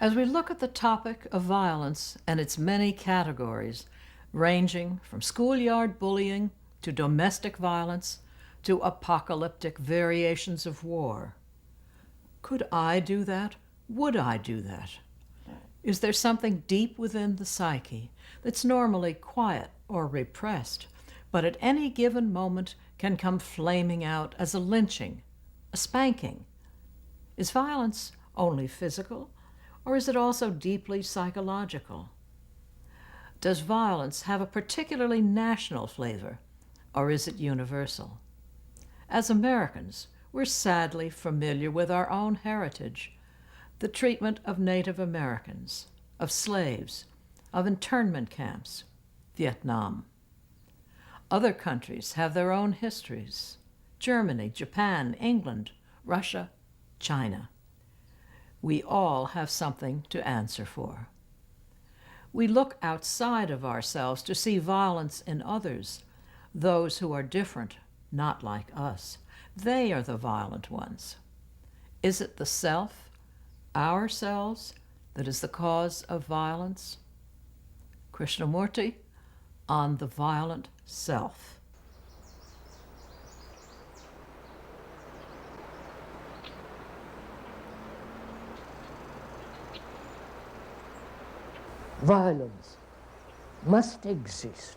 As we look at the topic of violence and its many categories, ranging from schoolyard bullying to domestic violence to apocalyptic variations of war, could I do that? Would I do that? Is there something deep within the psyche that's normally quiet or repressed, but at any given moment can come flaming out as a lynching, a spanking? Is violence only physical, or is it also deeply psychological? Does violence have a particularly national flavor, or is it universal? As Americans, we're sadly familiar with our own heritage, the treatment of Native Americans, of slaves, of internment camps, Vietnam. Other countries have their own histories: Germany, Japan, England, Russia, China. We all have something to answer for. We look outside of ourselves to see violence in others, those who are different, not like us. They are the violent ones. Is it the self, ourselves, that is the cause of violence? Krishnamurti on the violent self. Violence must exist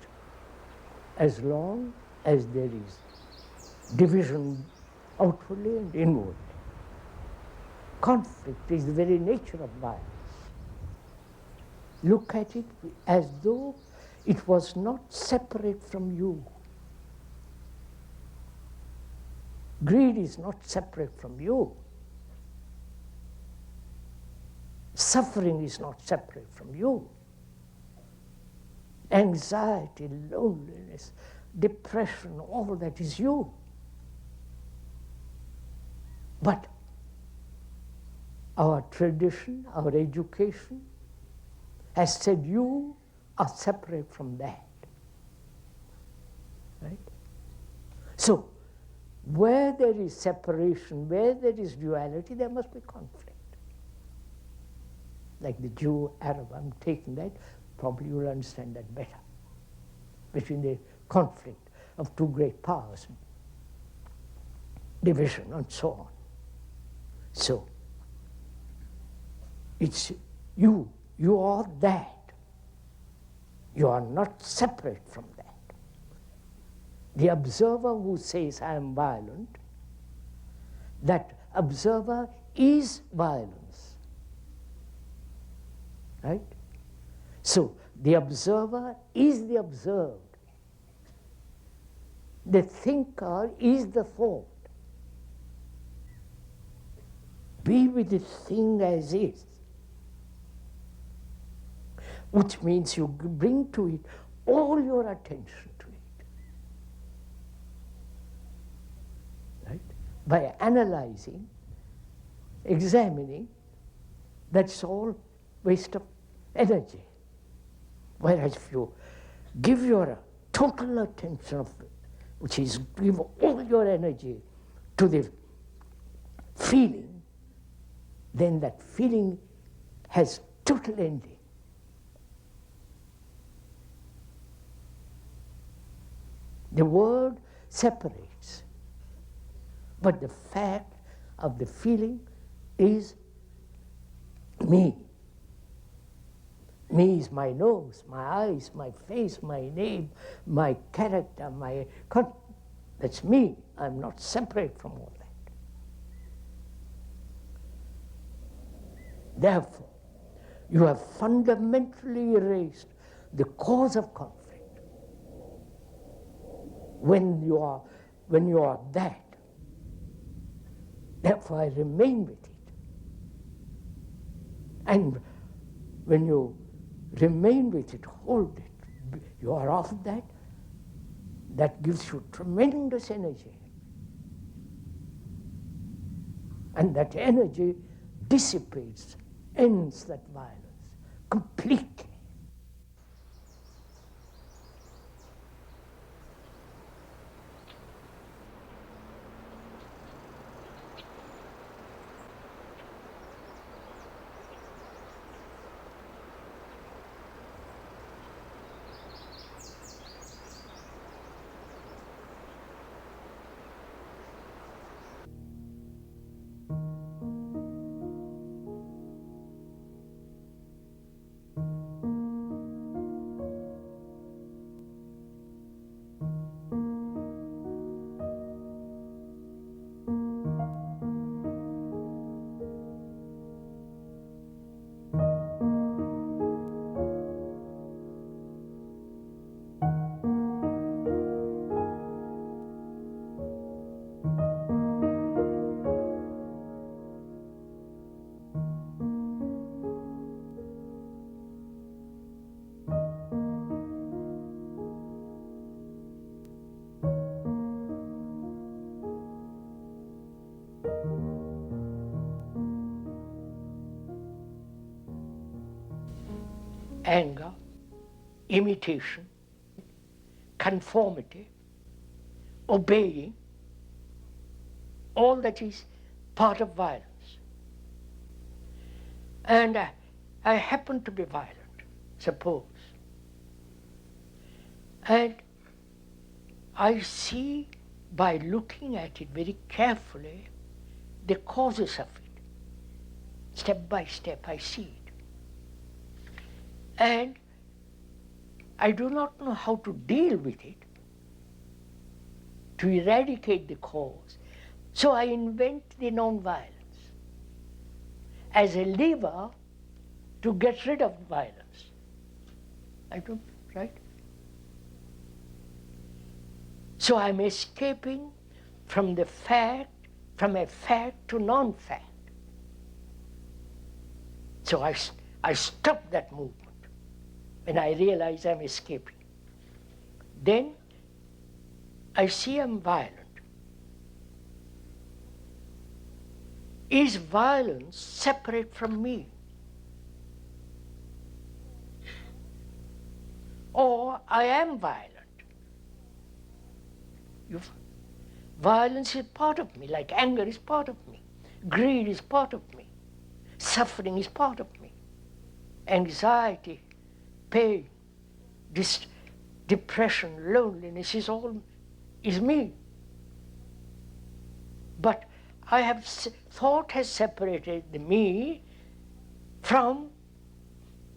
as long as there is division outwardly and inwardly. Conflict is the very nature of violence. Look at it as though it was not separate from you. Greed is not separate from you. Suffering is not separate from you. Anxiety, loneliness, depression, all that is you. But our tradition, our education has said you are separate from that. Right? So, where there is separation, where there is duality, there must be conflict. Like the Jew, Arab, I'm taking that, probably you'll understand that better, between the conflict of two great powers, division and so on. So, it's you are that. You are not separate from that. The observer who says, I am violent, that observer is violence. Right? So, the observer is the observed. The thinker is the thought. Be with the thing as is, which means you bring to it all your attention to it. Right? By analyzing, examining, that's all waste of energy. Whereas if you give your total attention, which is give all your energy to the feeling, then that feeling has total ending. The word separates, but the fact of the feeling is me. Me is my nose, my eyes, my face, my name, my character, that's me. I'm not separate from all that. Therefore, you have fundamentally erased the cause of conflict. When you are that, therefore I remain with it. And when you remain with it, hold it, you are of that, that gives you tremendous energy. And that energy dissipates, ends that violence completely. anger, imitation, conformity, obeying, all that is part of violence. And I happen to be violent, suppose. And I see, by looking at it very carefully, the causes of it. Step by step, I see it. And I do not know how to deal with it, to eradicate the cause. So I invent the non-violence as a lever to get rid of violence. I don't, right? So I'm escaping from the fact, from a fact to non-fact. So I stop that movement when I realize I'm escaping. Then I see I'm violent. Is violence separate from me? Or I am violent? Violence is part of me, like anger is part of me. Greed is part of me. Suffering is part of me. Anxiety, pain, depression, loneliness is me. But thought has separated the me from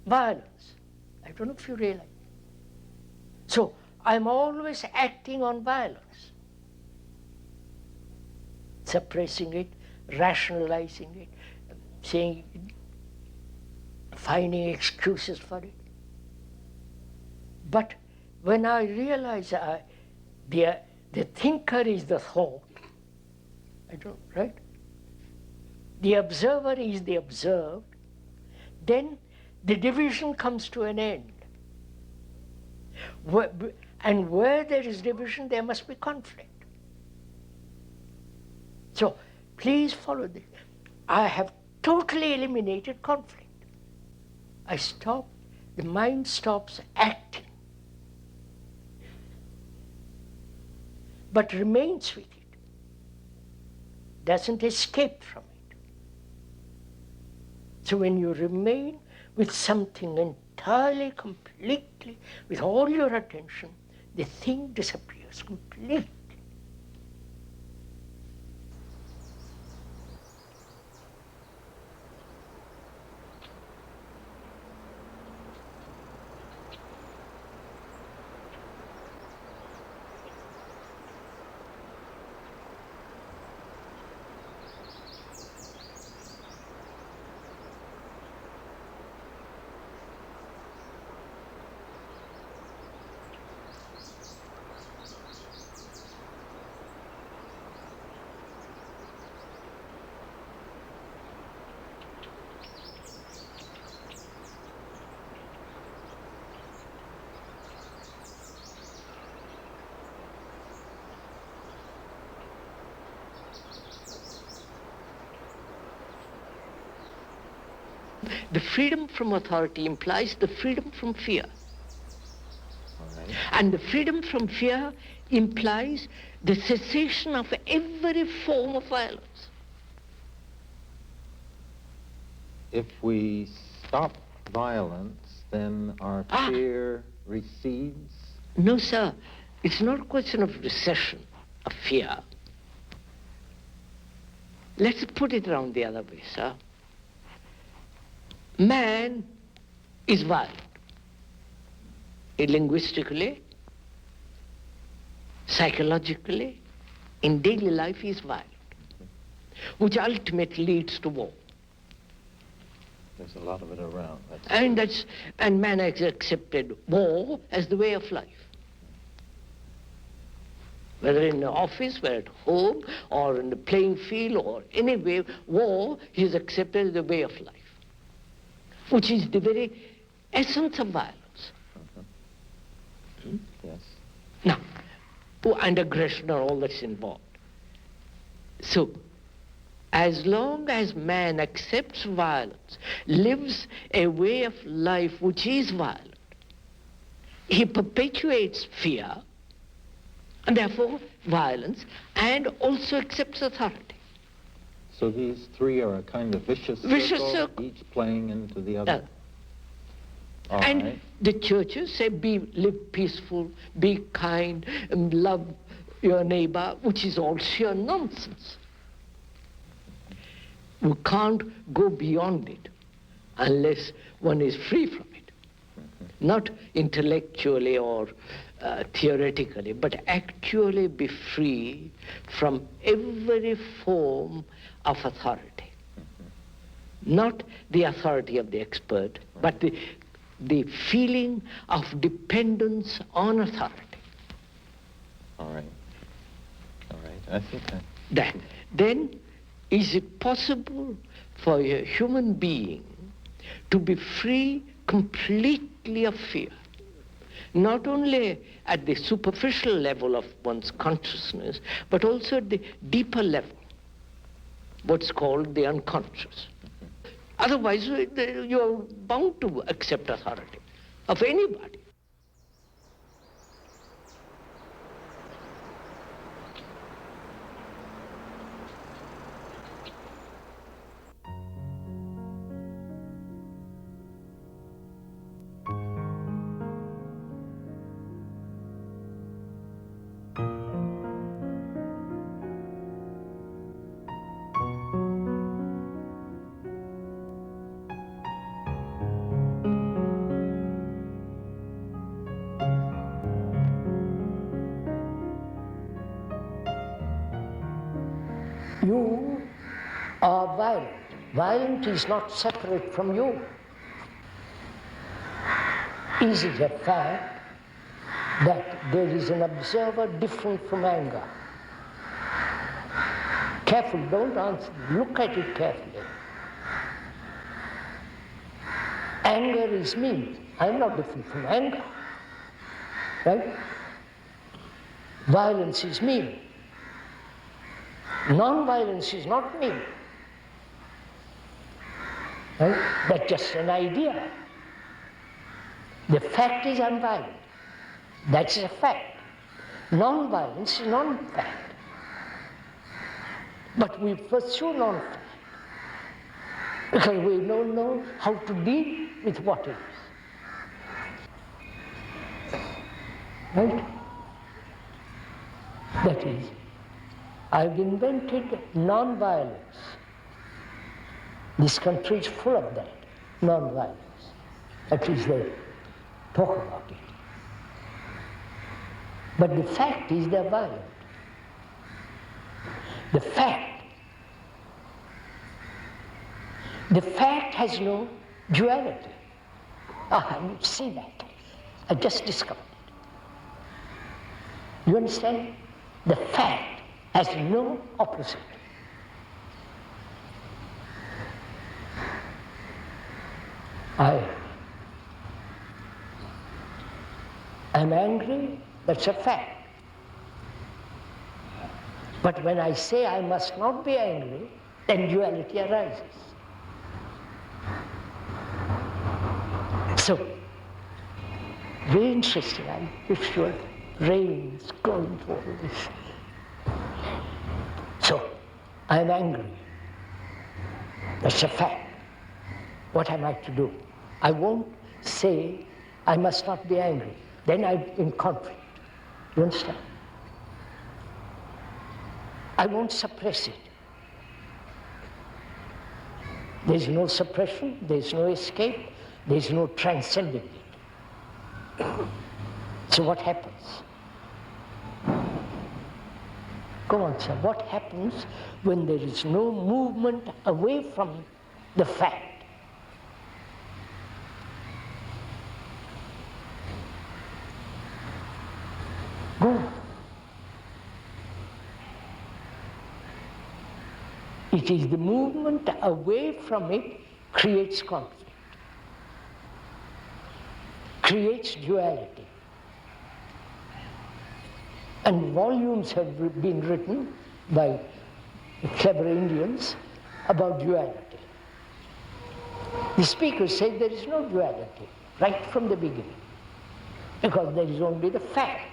violence. I don't know if you realize. So I'm always acting on violence, suppressing it, rationalizing it, saying, finding excuses for it. But when I realize the thinker is the thought, right? The observer is the observed, then the division comes to an end. And where there is division, there must be conflict. So please follow this. I have totally eliminated conflict. The mind stops acting, but remains with it, doesn't escape from it. So when you remain with something entirely, completely, with all your attention, the thing disappears completely. The freedom from authority implies the freedom from fear. Right. And the freedom from fear implies the cessation of every form of violence. If we stop violence, then our fear recedes? No, sir. It's not a question of recession, of fear. Let's put it around the other way, sir. Man is violent. Linguistically, psychologically, in daily life he is violent, which ultimately leads to war. There's a lot of it around. And man has accepted war as the way of life. Whether in the office, whether at home, or in the playing field, or anywhere, war he has accepted as the way of life, which is the very essence of violence. Yes. Now, and aggression and all that's involved. So, as long as man accepts violence, lives a way of life which is violent, he perpetuates fear, and therefore violence, and also accepts authority. So these three are a kind of vicious circle, each playing into the other. All and right. the churches say, live peaceful, be kind, and love your neighbor, which is all sheer nonsense. We can't go beyond it unless one is free from it. Not intellectually or theoretically, but actually be free from every form of authority. Not the authority of the expert, but the feeling of dependence on authority. All right. All right. I think that. Then, is it possible for a human being to be free completely of fear? Not only at the superficial level of one's consciousness, but also at the deeper level, what's called the unconscious. Otherwise, you're bound to accept authority of anybody. You are violent. Violent is not separate from you. Is it a fact that there is an observer different from anger? Careful, don't answer. Look at it carefully. Anger is me. I'm not different from anger. Right? Violence is me. Non-violence is not me. Right? That's just an idea. The fact is I'm violent. That's a fact. Non-violence is non-fact. But we pursue non-fact because we don't know how to deal with what it is. Right? That is, I've invented non-violence. This country is full of that, non-violence. At least they talk about it. But the fact is they're violent. The fact has no duality. You see that. I just discovered it. You understand? The fact has no opposite. I am angry, that's a fact. But when I say I must not be angry, then duality arises. So, very interesting. I'm sure rain is going for all this. So, I'm angry. That's a fact. What am I to do? I won't say I must not be angry. Then I'm in conflict. You understand? I won't suppress it. There's no suppression, there's no escape, there's no transcending it. So what happens? Go on, sir. What happens when there is no movement away from the fact? Go on. It is the movement away from it creates conflict, creates duality. And volumes have been written by clever Indians about duality. The speaker said there is no duality right from the beginning, because there is only the fact.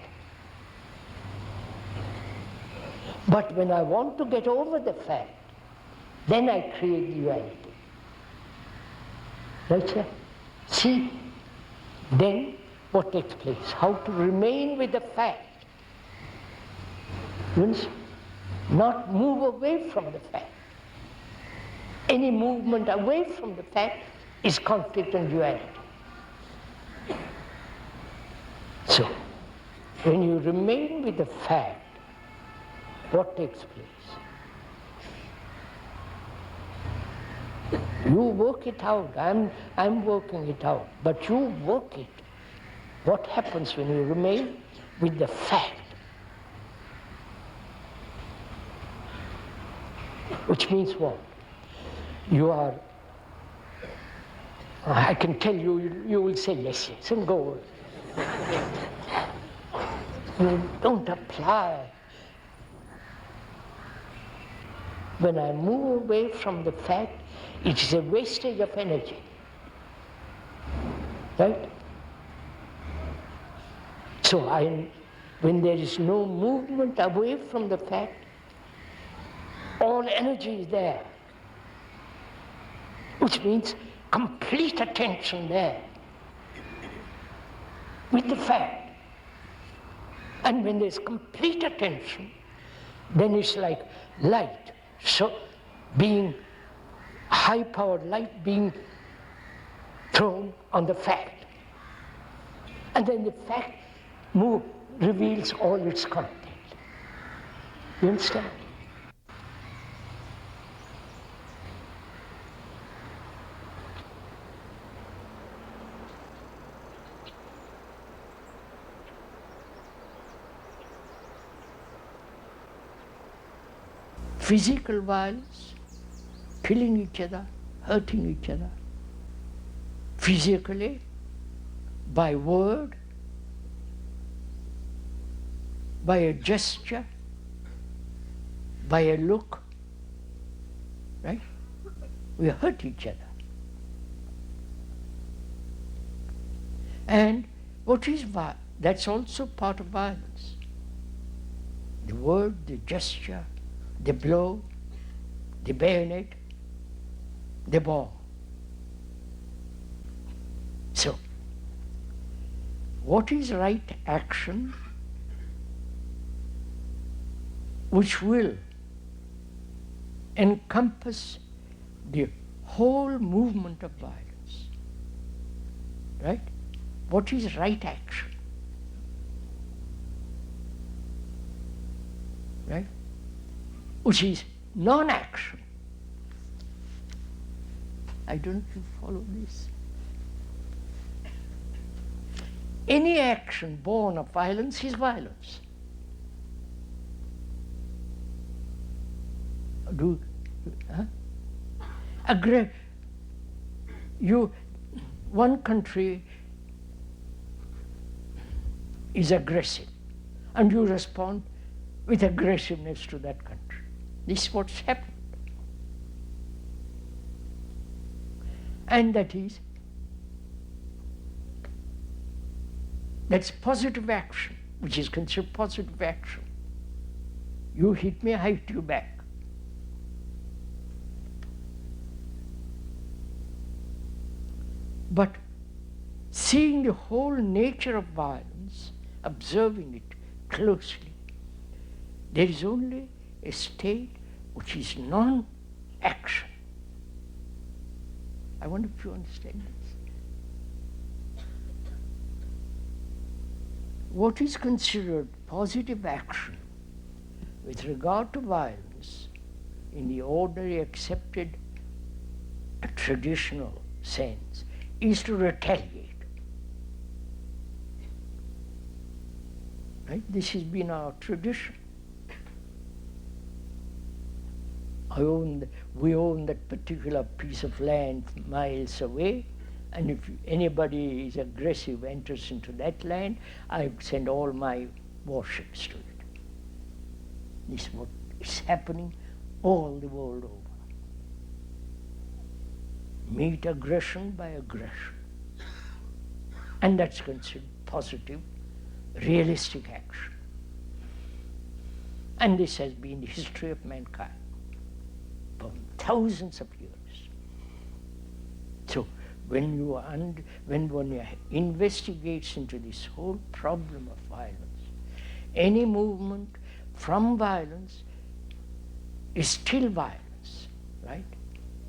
But when I want to get over the fact, then I create duality. Right, sir? See, then what takes place? How to remain with the fact. Means not move away from the fact. Any movement away from the fact is conflict and duality. So, when you remain with the fact, what takes place? You work it out. I'm working it out. But you work it. What happens when you remain with the fact? Which means what? You are, I can tell you, you will say yes, yes, and go. You don't apply. When I move away from the fact, it is a wastage of energy. Right? So when there is no movement away from the fact, all energy is there. Which means complete attention there with the fact. And when there's complete attention, then it's like light, so being high-powered light being thrown on the fact. And then the fact reveals all its content. You understand? Physical violence, killing each other, hurting each other, physically, by word, by a gesture, by a look, right? We hurt each other. And what is violence? That's also part of violence. The word, the gesture, the blow, the bayonet, the ball. So, what is right action which will encompass the whole movement of violence? Right? What is right action? Right? Which is non-action. I don't know if you follow this. Any action born of violence is violence. One country is aggressive, and you respond with aggressiveness to that country. This is what's happened. And that's positive action, which is considered positive action. You hit me, I hit you back. But seeing the whole nature of violence, observing it closely, there is only a state which is non-action. I wonder if you understand this. What is considered positive action with regard to violence in the ordinary accepted traditional sense is to retaliate. Right? This has been our tradition. We own that particular piece of land miles away, and if anybody is aggressive, enters into that land, I send all my warships to it. This is what is happening all the world over. meet aggression by aggression. And that's considered positive, realistic action. And this has been the history of mankind for thousands of years. So when one investigates into this whole problem of violence, any movement from violence is still violence, right?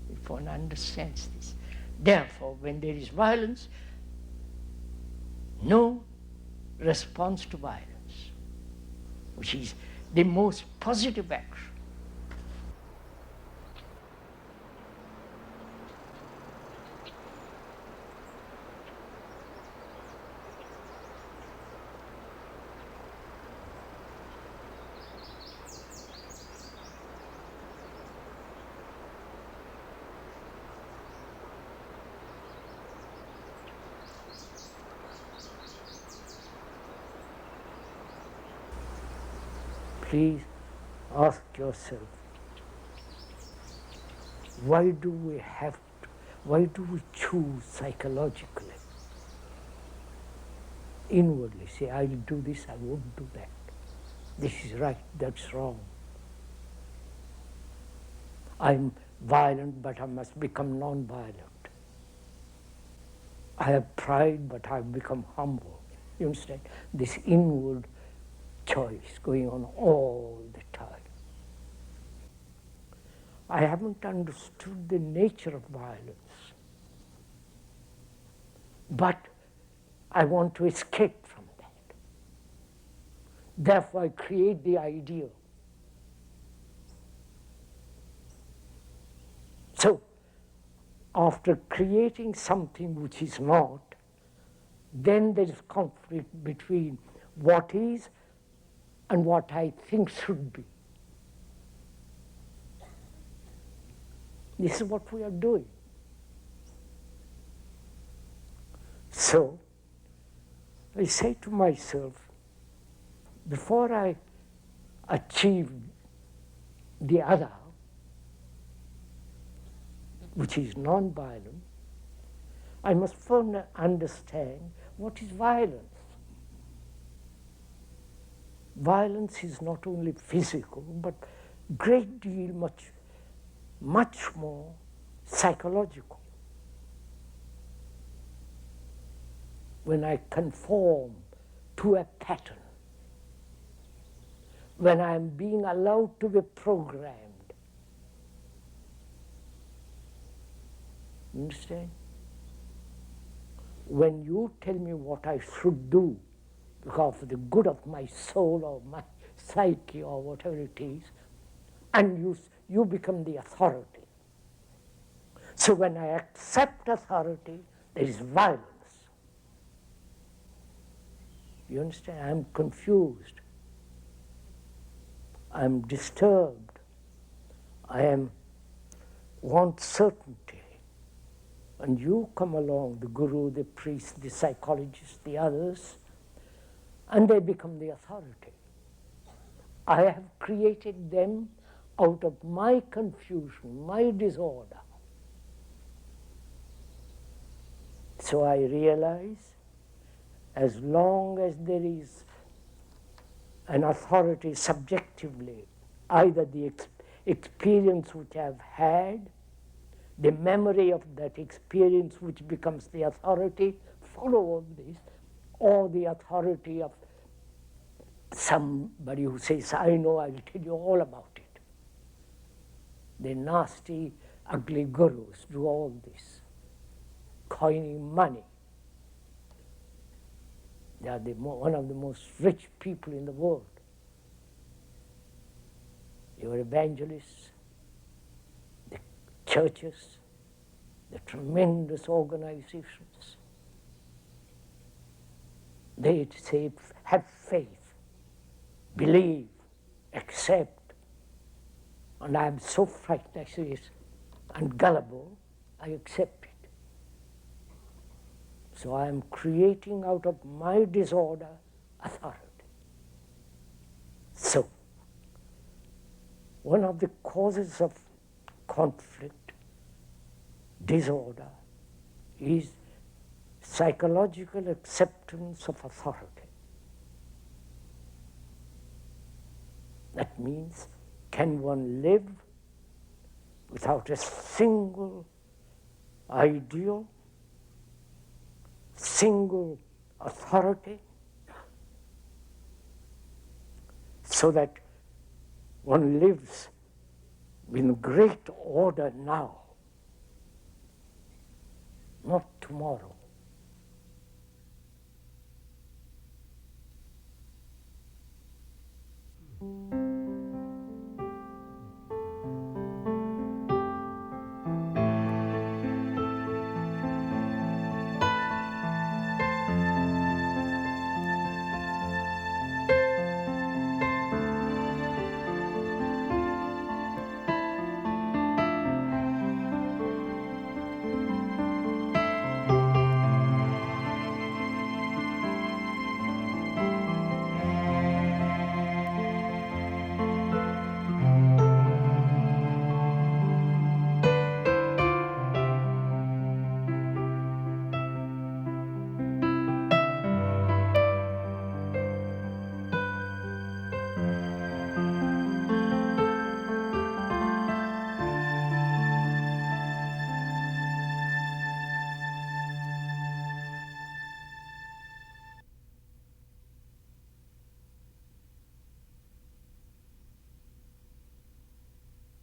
If one understands this. Therefore, when there is violence, no response to violence, which is the most positive action. Please ask yourself, why do we choose psychologically, inwardly, say, I'll do this, I won't do that. This is right, that's wrong. I'm violent, but I must become non-violent. I have pride, but I've become humble. You understand? This inward choice going on all the time. I haven't understood the nature of violence, but I want to escape from that. Therefore, I create the ideal. So, after creating something which is not, then there is conflict between what is and what I think should be. This is what we are doing. So, I say to myself, before I achieve the other, which is non-violent, I must first understand what is violence. Violence is not only physical, but great deal, much more psychological. When I conform to a pattern, when I am being allowed to be programmed. Understand? When you tell me what I should do, because for the good of my soul or my psyche or whatever it is, and you become the authority. So when I accept authority, there is violence. You understand? I'm confused. I'm disturbed. I want certainty. And you come along, the guru, the priest, the psychologist, the others, and they become the authority. I have created them out of my confusion, my disorder. So I realize, as long as there is an authority subjectively, either the experience which I've had, the memory of that experience which becomes the authority, follow all this, or the authority of somebody who says, I know, I will tell you all about it. The nasty, ugly gurus do all this, coining money. They are one of the most rich people in the world. Your evangelists, the churches, the tremendous organizations. They say, have faith, believe, accept. And I am so frightened, I say, and gullible, I accept it. So I am creating out of my disorder authority. So, one of the causes of conflict disorder is psychological acceptance of authority. That means, can one live without a single ideal, single authority, so that one lives in great order now, not tomorrow?